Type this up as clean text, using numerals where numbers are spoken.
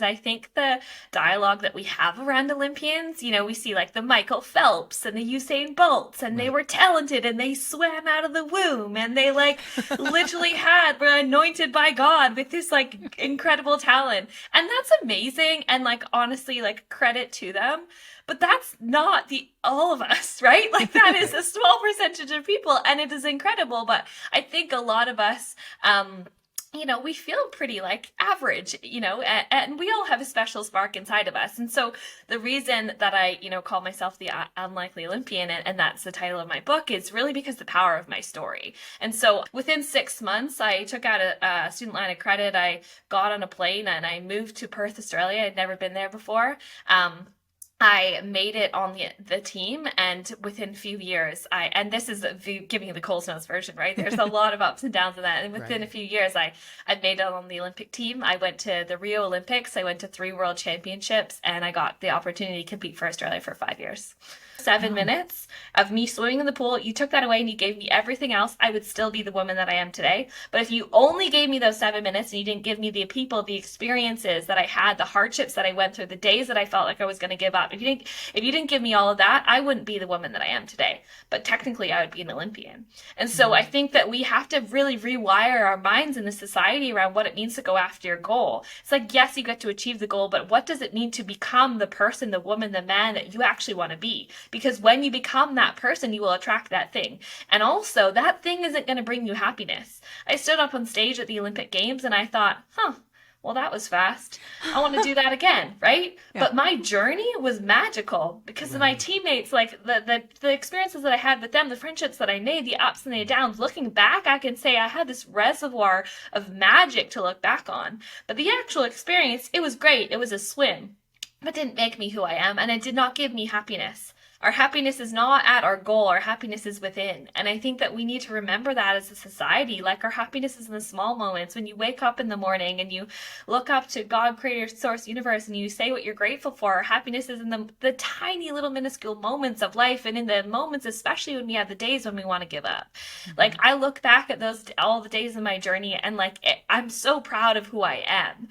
I think the dialogue that we have around Olympians, we see like the Michael Phelps and the Usain Bolts, and they Right. were talented and they swam out of the womb and they like literally were anointed by God with this like incredible talent. And that's amazing. And like honestly, like credit to them. But that's not the all of us, right? Like that is Right. a small percentage of people and it is incredible. But I think a lot of us, we feel pretty like average, and we all have a special spark inside of us. And so the reason that I, call myself the unlikely Olympian, and that's the title of my book, is really because the power of my story. And so within 6 months, I took out a student line of credit. I got on a plane and I moved to Perth, Australia. I'd never been there before. I made it on the team, and within a few years, and this is giving you the Coles Notes version, right? There's a lot of ups and downs in that. And within a Right. few years, I made it on the Olympic team. I went to the Rio Olympics. I went to 3 World Championships, and I got the opportunity to compete for Australia for 5 years. 7 minutes of me swimming in the pool, you took that away and you gave me everything else, I would still be the woman that I am today. But if you only gave me those 7 minutes and you didn't give me the people, the experiences that I had, the hardships that I went through, the days that I felt like I was going to give up, if you didn't give me all of that, I wouldn't be the woman that I am today. But technically, I would be an Olympian. And so I Mm-hmm. think that we have to really rewire our minds in the society around what it means to go after your goal. It's like, yes, you get to achieve the goal, but what does it mean to become the person, the woman, the man that you actually want to be? Because when you become that person, you will attract that thing. And also, that thing isn't going to bring you happiness. I stood up on stage at the Olympic Games and I thought, well, that was fast. I want to do that again, right? Yeah. But my journey was magical because of my Right. teammates, like the experiences that I had with them, the friendships that I made, the ups and the downs. Looking back, I can say I had this reservoir of magic to look back on. But the actual experience, it was great. It was a swim, but it didn't make me who I am, and it did not give me happiness. Our happiness is not at our goal, our happiness is within. And I think that we need to remember that as a society. Like our happiness is in the small moments. When you wake up in the morning and you look up to God, Creator, Source, Universe, and you say what you're grateful for. Our happiness is in the tiny little minuscule moments of life, and in the moments, especially when we have the days when we want to give up. Like Mm-hmm. I look back at those all the days of my journey, and like I'm so proud of who I am.